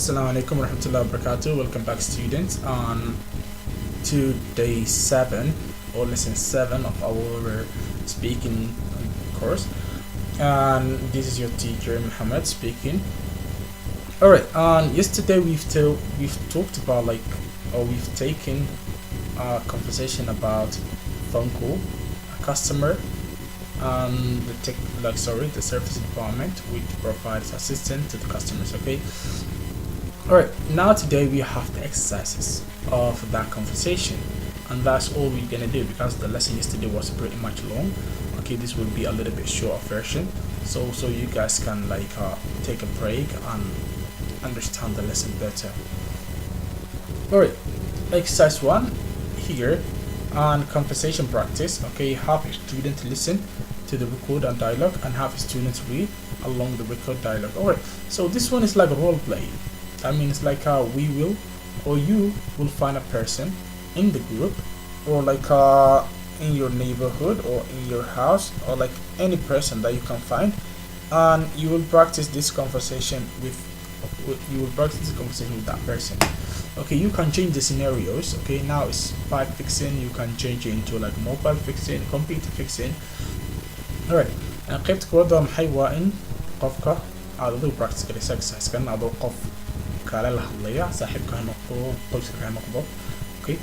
Assalamu alaikum warahmatullahi wabarakatuh. Welcome back, students, on to day 7 or lesson 7 of our speaking course. And this is your teacher Muhammad speaking. Alright, yesterday we've talked about we've taken a conversation about phone call, a customer, and the service department which provides assistance to the customers. Okay. Alright, now today we have the exercises of that conversation, and that's all we're gonna do because the lesson yesterday was pretty much long. Okay, this will be a little bit short version, so you guys can take a break and understand the lesson better. Alright, exercise 1 here on conversation practice. Okay, have a student listen to the record and dialogue and have students read along the record dialogue. Alright, so this one is like a role play. I mean, it's like we will or you will find a person in the group or in your neighborhood or in your house or any person that you can find, and you will practice this conversation with that person. Okay, you can change the scenarios. Okay, now it's pipe fixing, you can change it into mobile fixing, computer fixing. Alright, qaybta koowaad waa maxay? waa in qofka aad adigu practice galaysa exercise-kan adoo qof kale la hadlaya, saaxiibka ha noqdo, qoyska ha noqdo. Okay,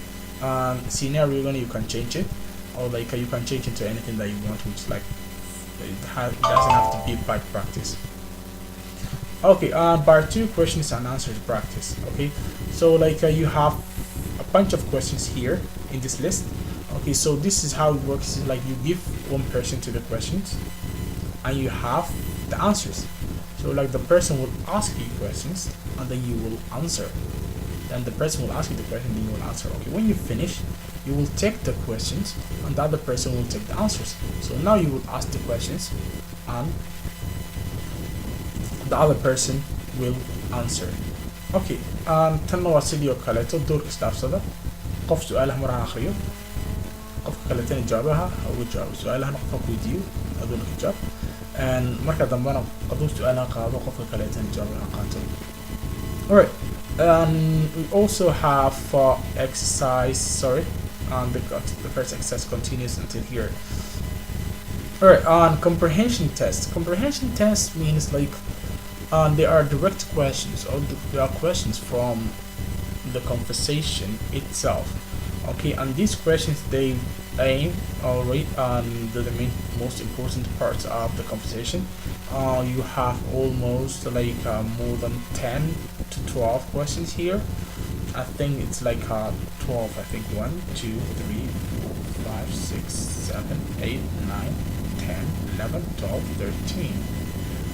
scenario you can change it, or you can change into anything that you want, which it doesn't have to be pipe practice. Okay, part 2, questions and answers practice. Okay, so you have a bunch of questions here in this list. Okay, so this is how it works. Is you give one person to the questions and you have the answers. So the person will ask you questions and then you will answer. Then the person will ask you the question and then you will answer. Okay, when you finish, you will take the questions and the other person will take the answers. So now you will ask the questions and the other person will answer. Okay, tanna waa sidoo kaleeto doorka isdhaafsada. qof su'aalaha mar ha akhriyo, qofka kaleetana jawaabaha ha uga jawaabo. su'aalahana qofka ku weydiiyo aduu ka jawaab, and marka dambana qofka su'aalaha qaado qofka kaleetana jawaabaha qaato. Alright, we also have exercise, the first exercise continues until here. Alright, on comprehension test. Comprehension test means there are direct questions, or there are questions from the conversation itself. Okay, and these questions, they aim or rate on the most important parts of the conversation. You have almost more than 10 to 12 questions here. I think it's 12. I think 1, 2, 3, 4, 5, 6, 7, 8, 9, 10, 11, 12, 13.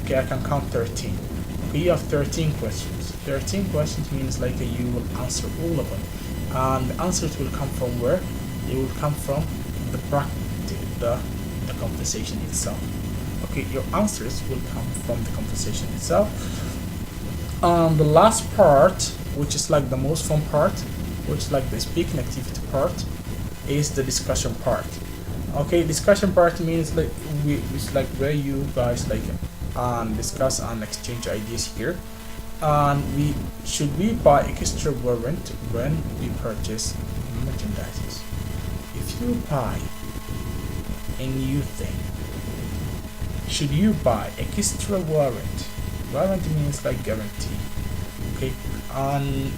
Okay, I can count 13. Okay, you have 13 questions. 13 questions means you will answer all of them, and the answers will come from where? They will come from the conversation itself. Okay, your answers will come from the conversation itself. The last part, which is the most fun part, which is the speaking activity part, is the discussion part. Okay, discussion part means it's where you guys discuss and exchange ideas here. And should we buy extra warrant when we purchase merchandise? If you buy a new thing, should you buy extra warrant? Warrant means guarantee. Okay, and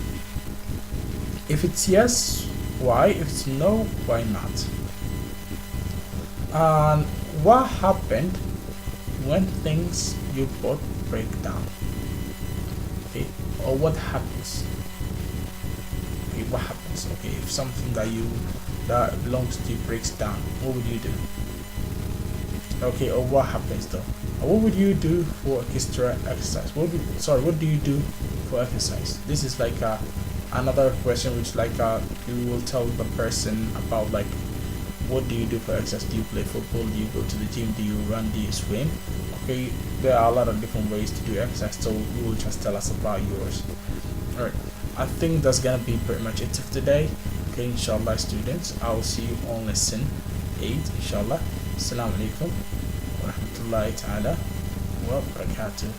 if it's yes, why? If it's no, why not? And what happened when things you bought break down? Okay, or what happens? Okay, what happens? Okay, if something that belongs to you breaks down, what would you do? Okay, or what happens though? What would you do for extra exercise? What do you do for exercise? This is another question, which you will tell the person about what do you do for exercise? Do you play football? Do you go to the gym? Do you run? Do you swim? Okay, there are a lot of different ways to do exercise, so you will just tell us about yours. Alright, I think that's gonna be pretty much it for today. Okay, inshallah, students, I will see you on lesson 8, inshallah. Assalamu alaikum wa rahmatullahi ta'ala wa barakatuh.